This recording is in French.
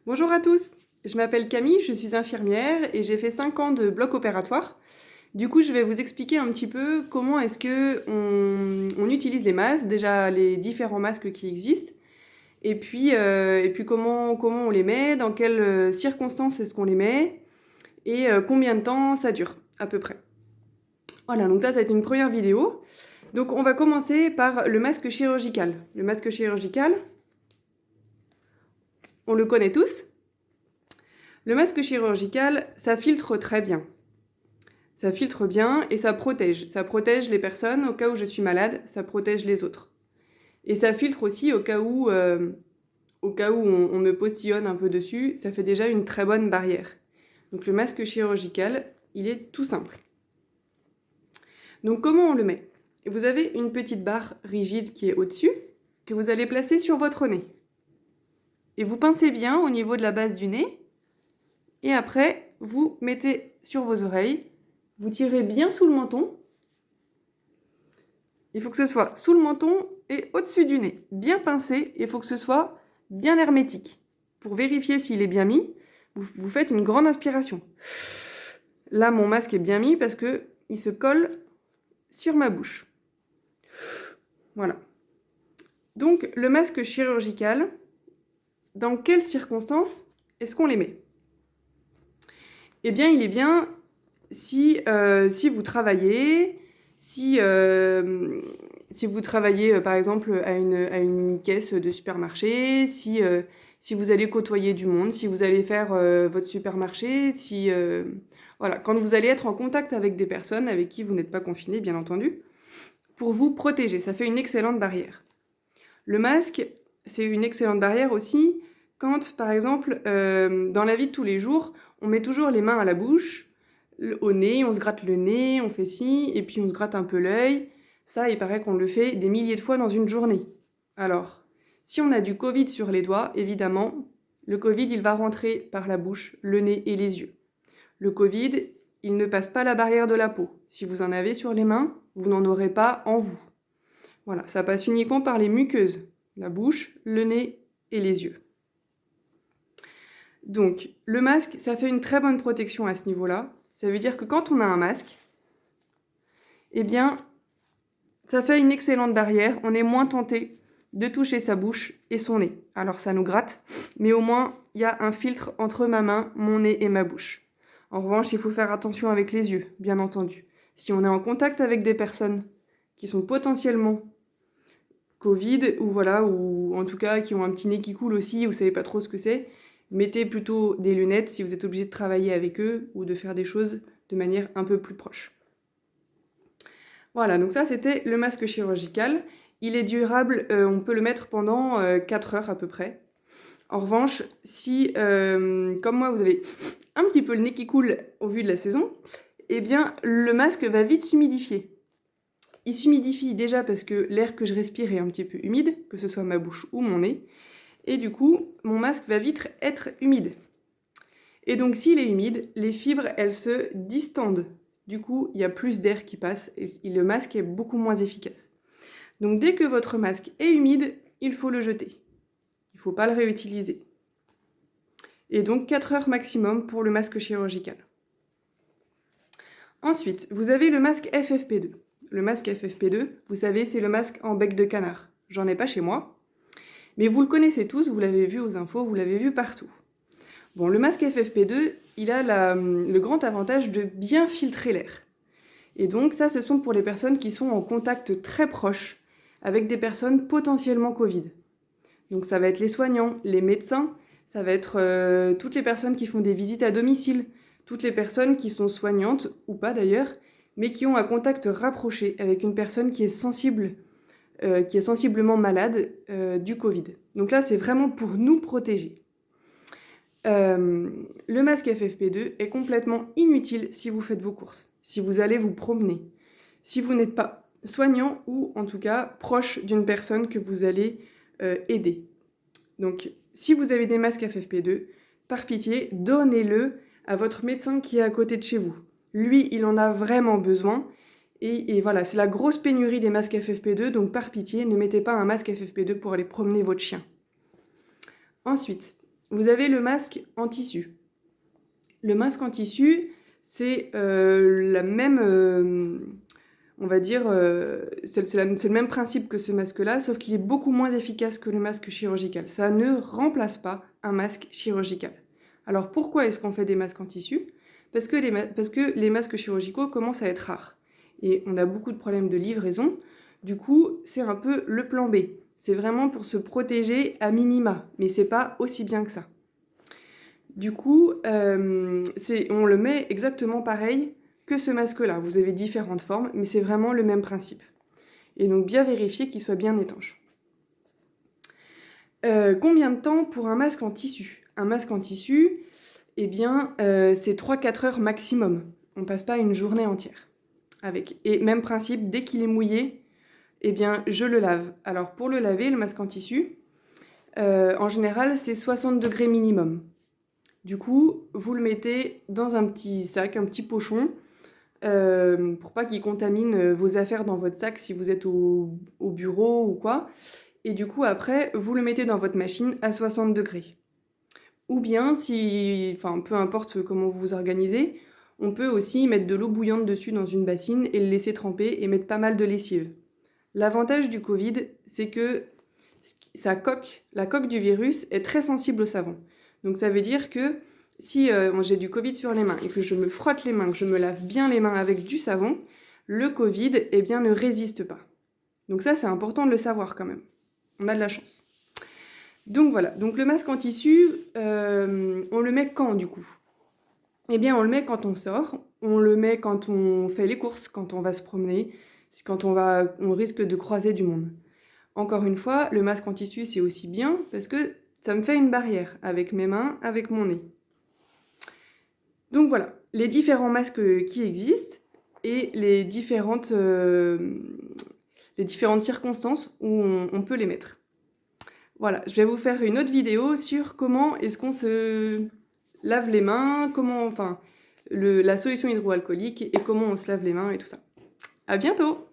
Bonjour à tous, je m'appelle Camille, je suis infirmière et j'ai fait 5 ans de bloc opératoire. Du coup, je vais vous expliquer un petit peu comment est-ce que on utilise les masques, déjà les différents masques qui existent, et puis comment on les met, dans quelles circonstances est-ce qu'on les met, et combien de temps ça dure, à peu près. Voilà, donc ça va être une première vidéo. Donc on va commencer par le masque chirurgical. Le masque chirurgical, on le connaît tous. Le masque chirurgical, ça filtre très bien. Ça filtre bien et ça protège. Ça protège les personnes au cas où je suis malade, ça protège les autres. Et ça filtre aussi au cas où on me postillonne un peu dessus, ça fait déjà une très bonne barrière. Donc le masque chirurgical, il est tout simple. Donc comment on le met? Vous avez une petite barre rigide qui est au-dessus, que vous allez placer sur votre nez. Et vous pincez bien au niveau de la base du nez. Et après, vous mettez sur vos oreilles, vous tirez bien sous le menton. Il faut que ce soit sous le menton et au-dessus du nez, bien pincé, et il faut que ce soit bien hermétique. Pour vérifier s'il est bien mis, vous faites une grande inspiration. Là, mon masque est bien mis parce qu'il se colle sur ma bouche. Voilà. Donc, le masque chirurgical, dans quelles circonstances est-ce qu'on les met? Eh bien, il est bien si vous travaillez, si vous travaillez par exemple à une caisse de supermarché, si vous allez côtoyer du monde, si vous allez faire votre supermarché, voilà, quand vous allez être en contact avec des personnes avec qui vous n'êtes pas confiné, bien entendu, pour vous protéger. Ça fait une excellente barrière. Le masque, c'est une excellente barrière aussi quand, par exemple, dans la vie de tous les jours, on met toujours les mains à la bouche, au nez, on se gratte le nez, on fait ci, et puis on se gratte un peu l'œil. Ça, il paraît qu'on le fait des milliers de fois dans une journée. Alors, si on a du Covid sur les doigts, évidemment, le Covid, il va rentrer par la bouche, le nez et les yeux. Le Covid, il ne passe pas la barrière de la peau. Si vous en avez sur les mains, vous n'en aurez pas en vous. Voilà, ça passe uniquement par les muqueuses, la bouche, le nez et les yeux. Donc, le masque, ça fait une très bonne protection à ce niveau-là. Ça veut dire que quand on a un masque, eh bien, ça fait une excellente barrière. On est moins tenté de toucher sa bouche et son nez. Alors, ça nous gratte, mais au moins, il y a un filtre entre ma main, mon nez et ma bouche. En revanche, il faut faire attention avec les yeux, bien entendu. Si on est en contact avec des personnes qui sont potentiellement Covid, ou en tout cas qui ont un petit nez qui coule aussi, vous savez pas trop ce que c'est, mettez plutôt des lunettes si vous êtes obligé de travailler avec eux ou de faire des choses de manière un peu plus proche. Voilà, donc ça c'était le masque chirurgical. Il est durable, on peut le mettre pendant 4 heures à peu près. En revanche, si, comme moi, vous avez un petit peu le nez qui coule au vu de la saison, eh bien, le masque va vite s'humidifier. Il s'humidifie déjà parce que l'air que je respire est un petit peu humide, que ce soit ma bouche ou mon nez. Et du coup, mon masque va vite être humide. Et donc, s'il est humide, les fibres, elles se distendent. Du coup, il y a plus d'air qui passe et le masque est beaucoup moins efficace. Donc, dès que votre masque est humide, il faut le jeter. Il ne faut pas le réutiliser. Et donc, 4 heures maximum pour le masque chirurgical. Ensuite, vous avez le masque FFP2. Le masque FFP2, vous savez, c'est le masque en bec de canard. J'en ai pas chez moi, mais vous le connaissez tous, vous l'avez vu aux infos, vous l'avez vu partout. Bon, le masque FFP2, il a le grand avantage de bien filtrer l'air. Et donc ça, ce sont pour les personnes qui sont en contact très proche avec des personnes potentiellement Covid. Donc ça va être les soignants, les médecins, ça va être toutes les personnes qui font des visites à domicile, toutes les personnes qui sont soignantes, ou pas d'ailleurs, mais qui ont un contact rapproché avec une personne qui est sensiblement malade du Covid. Donc là, c'est vraiment pour nous protéger. Le masque FFP2 est complètement inutile si vous faites vos courses, si vous allez vous promener, si vous n'êtes pas soignant ou en tout cas proche d'une personne que vous allez aider. Donc, si vous avez des masques FFP2, par pitié, donnez-le à votre médecin qui est à côté de chez vous. Lui, il en a vraiment besoin. Et voilà, c'est la grosse pénurie des masques FFP2, donc par pitié, ne mettez pas un masque FFP2 pour aller promener votre chien. Ensuite, vous avez le masque en tissu. Le masque en tissu, c'est la même, on va dire, c'est le même principe que ce masque-là, sauf qu'il est beaucoup moins efficace que le masque chirurgical. Ça ne remplace pas un masque chirurgical. Alors pourquoi est-ce qu'on fait des masques en tissu ? Parce que les masques chirurgicaux commencent à être rares. Et on a beaucoup de problèmes de livraison. Du coup, c'est un peu le plan B. C'est vraiment pour se protéger à minima, mais c'est pas aussi bien que ça. Du coup, on le met exactement pareil que ce masque-là. Vous avez différentes formes, mais c'est vraiment le même principe. Et donc bien vérifier qu'il soit bien étanche. Combien de temps pour un masque en tissu ? Un masque en tissu, eh bien, c'est 3-4 heures maximum. On ne passe pas une journée entière avec. Et même principe, dès qu'il est mouillé, eh bien, je le lave. Alors pour le laver, le masque en tissu, en général, c'est 60 degrés minimum. Du coup, vous le mettez dans un petit sac, un petit pochon, pour pas qu'il contamine vos affaires dans votre sac si vous êtes au bureau ou quoi. Et du coup, après, vous le mettez dans votre machine à 60 degrés. Ou bien, peu importe comment vous vous organisez, on peut aussi mettre de l'eau bouillante dessus dans une bassine et le laisser tremper et mettre pas mal de lessive. L'avantage du Covid, c'est que la coque du virus est très sensible au savon. Donc ça veut dire que si j'ai du Covid sur les mains et que je me frotte les mains, que je me lave bien les mains avec du savon, le Covid ne résiste pas. Donc ça, c'est important de le savoir quand même. On a de la chance. Donc voilà, donc le masque en tissu, on le met quand du coup ? Eh bien on le met quand on sort, on le met quand on fait les courses, quand on va se promener, quand on risque de croiser du monde. Encore une fois, le masque en tissu, c'est aussi bien parce que ça me fait une barrière avec mes mains, avec mon nez. Donc voilà, les différents masques qui existent et les différentes circonstances où on peut les mettre. Voilà, je vais vous faire une autre vidéo sur comment est-ce qu'on se lave les mains, la solution hydroalcoolique et comment on se lave les mains et tout ça. À bientôt!